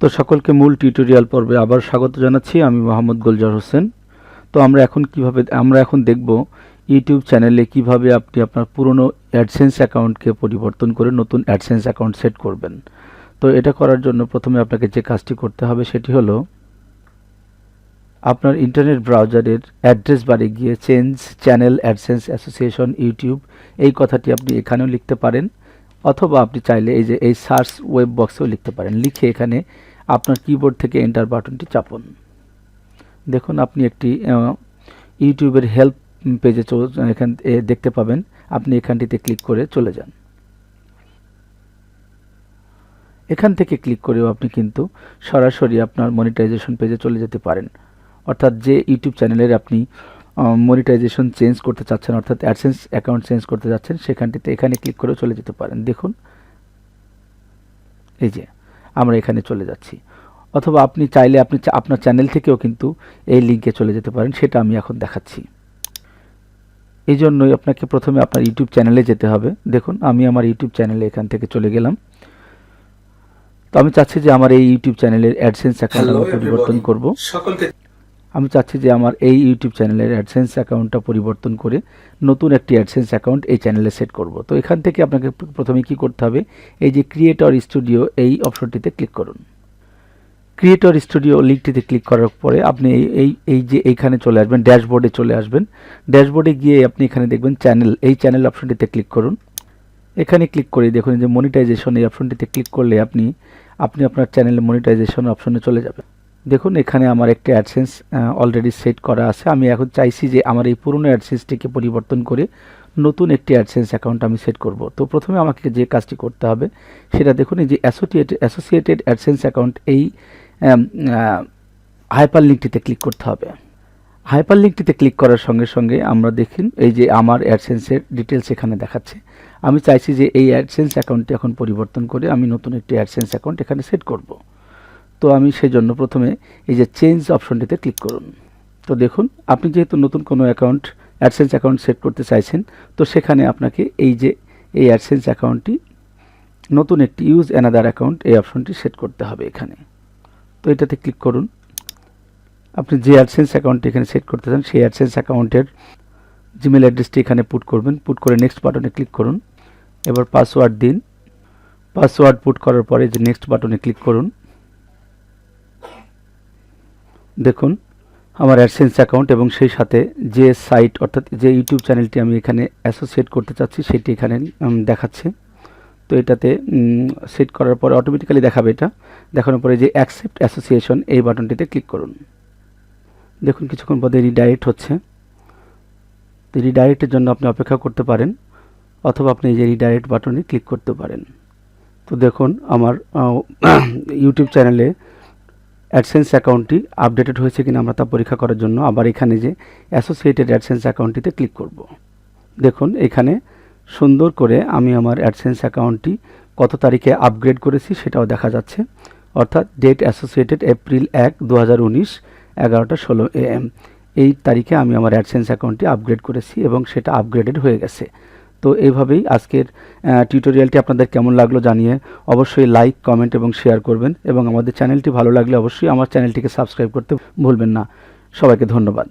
তো সকলকে মূল টিউটোরিয়াল পর্বে আবার স্বাগত জানাচ্ছি। আমি মোহাম্মদ গোলজার হোসেন। তো আমরা এখন দেখব ইউটিউব চ্যানেলে কিভাবে আপনি আপনার পুরনো অ্যাডসেন্স অ্যাকাউন্টকে পরিবর্তন করে নতুন অ্যাডসেন্স অ্যাকাউন্ট সেট করবেন। তো এটা করার জন্য প্রথমে আপনাকে যে কাজটি করতে হবে সেটি হলো আপনার ইন্টারনেট ব্রাউজারের অ্যাড্রেস বারে গিয়ে change channel AdSense association YouTube এই কথাটি আপনি এখানেও লিখতে পারেন, অথবা আপনি চাইলে এই সার্চ ওয়েব বক্সেও লিখতে পারেন। লিখে এখানে আপনার কিবোর্ড থেকে এন্টার বাটনটি চাপুন। দেখুন আপনি একটি ইউটিউবের হেল্প পেজে এখান দেখতে পাবেন। আপনি এখানটিতে ক্লিক করে চলে যান। এখান থেকে ক্লিক করেও আপনি কিন্তু সরাসরি আপনার মনিটাইজেশন পেজে চলে যেতে পারেন। অর্থাৎ যে ইউটিউব চ্যানেলের আপনি মনিটাইজেশন চেঞ্জ করতে চাচ্ছেন, অর্থাৎ অ্যাডসেন্স অ্যাকাউন্ট চেঞ্জ করতে যাচ্ছেন, সেখানটিতে এখানে ক্লিক করে চলে যেতে পারেন। দেখুন এই যে আমরা এখানে চলে যাচ্ছি। অথবা আপনি চাইলে আপনার চ্যানেল থেকেও কিন্তু এই লিঙ্কে চলে যেতে পারেন, সেটা আমি এখন দেখাচ্ছি। এই জন্যই আপনাকে প্রথমে আপনার ইউটিউব চ্যানেলে যেতে হবে। দেখুন আমি আমার ইউটিউব চ্যানেলে এখান থেকে চলে গেলাম। তো আমি চাচ্ছি যে আমার এই ইউটিউব চ্যানেলের অ্যাডসেন্স অ্যাকাউন্ট আমি পরিবর্তন করব। আমি চাচ্ছি যে আমার এই ইউটিউব চ্যানেলের অ্যাডসেন্স অ্যাকাউন্টটা পরিবর্তন করে নতুন একটি অ্যাডসেন্স অ্যাকাউন্ট এই চ্যানেলে সেট করব। তো এখান থেকে আপনাকে প্রথমে কি করতে হবে, এই যে ক্রিয়েটর স্টুডিও এই অপশনটিতে ক্লিক করুন। ক্রিয়েটর স্টুডিও লিঙ্কটিতে ক্লিক করার পরে আপনি এইখানে চলে আসবেন, ড্যাশবোর্ডে চলে আসবেন। ড্যাশবোর্ডে গিয়ে আপনি এখানে দেখবেন চ্যানেল, এই চ্যানেল অপশনটিতে ক্লিক করুন। এখানে ক্লিক করে দেখুন যে মনিটাইজেশন এই অপশনটিতে ক্লিক করলে আপনি আপনার চ্যানেলের মনিটাইজেশন অপশনে চলে যাবেন। দেখুন এখানে আমার একটা অ্যাডসেন্স অলরেডি সেট করা আছে। আমি এখন চাইছি যে আমার এই পুরনো অ্যাডসেন্সটিকে পরিবর্তন করে নতুন একটি অ্যাডসেন্স অ্যাকাউন্ট আমি সেট করব। তো প্রথমে আমাকে যে কাজটি করতে হবে সেটা দেখুন, এই যে অ্যাসোসিয়েটেড অ্যাডসেন্স অ্যাকাউন্ট এই হাইপার লিঙ্কটিতে ক্লিক করতে হবে। হাইপার লিঙ্কটিতে ক্লিক করার সঙ্গে সঙ্গে আমরা দেখুন এই যে আমার অ্যাডসেন্সের ডিটেলস এখানে দেখাচ্ছে। আমি চাইছি যে এই অ্যাডসেন্স অ্যাকাউন্টটি এখন পরিবর্তন করে আমি নতুন একটি অ্যাডসেন্স অ্যাকাউন্ট এখানে সেট করব। তো আমি সেজন্য প্রথমে এই যে চেঞ্জ অপশনটিতে ক্লিক করুন। তো দেখুন আপনি যেহেতু নতুন কোনো অ্যাডসেন্স অ্যাকাউন্ট সেট করতে চাইছেন, তো সেখানে আপনাকে এই অ্যাডসেন্স অ্যাকাউন্টটি নতুন একটি ইউজ অ্যানাদার অ্যাকাউন্ট এই অপশনটি সেট করতে হবে এখানে। তো এটাতে ক্লিক করুন। আপনি যে অ্যাডসেন্স অ্যাকাউন্টটি এখানে সেট করতে চান সেই অ্যাডসেন্স অ্যাকাউন্টের জিমেল অ্যাড্রেসটি এখানে পুট করবেন। পুট করে নেক্সট বাটনে ক্লিক করুন। এবার পাসওয়ার্ড দিন। পাসওয়ার্ড পুট করার পরে যে নেক্সট বাটনে ক্লিক করুন। দেখুন আমার অ্যাডসেন্স অ্যাকাউন্ট এবং সেই সাথে যে সাইট অর্থাৎ যে ইউটিউব চ্যানেলটি আমি এখানে অ্যাসোসিয়েট করতে চাচ্ছি সেটি এখানে দেখাচ্ছে। তো এটাতে সেট করার পরে অটোমেটিক্যালি দেখাবে। এটা দেখানোর পরে যে অ্যাকসেপ্ট অ্যাসোসিয়েশন এই বাটনটিতে ক্লিক করুন। দেখুন কিছুক্ষণ পরে রিডাইরেক্ট হচ্ছে। তো রিডাইরেক্টের জন্য আপনি অপেক্ষা করতে পারেন, অথবা আপনি এই যে রিডাইরেক্ট বাটনে ক্লিক করতে পারেন। তো দেখুন আমার ইউটিউব চ্যানেলে অ্যাডসেন্স অ্যাকাউন্টটি আপডেটেড হয়েছে কিনা আমরা তা পরীক্ষা করার জন্য আবার এখানে যে অ্যাসোসিয়েটেড অ্যাডসেন্স অ্যাকাউন্টটিতে ক্লিক করব। দেখুন এখানে সুন্দর করে আমি আমার অ্যাডসেন্স অ্যাকাউন্টটি কত তারিখে আপগ্রেড করেছি সেটাও দেখা যাচ্ছে। অর্থাৎ ডেট অ্যাসোসিয়েটেড এপ্রিল 1, 2019 11:16 AM এই তারিখে আমি আমার অ্যাডসেন্স অ্যাকাউন্টটি আপগ্রেড করেছি এবং সেটা আপগ্রেডেড হয়ে গেছে। তো এইভাবেই আজকের টিউটোরিয়ালটি আপনাদের কেমন লাগলো জানিয়ে অবশ্যই লাইক, কমেন্ট এবং শেয়ার করবেন, এবং আমাদের চ্যানেলটি ভালো লাগলে অবশ্যই আমার চ্যানেলটিকে সাবস্ক্রাইব করতে ভুলবেন না। সবাইকে ধন্যবাদ।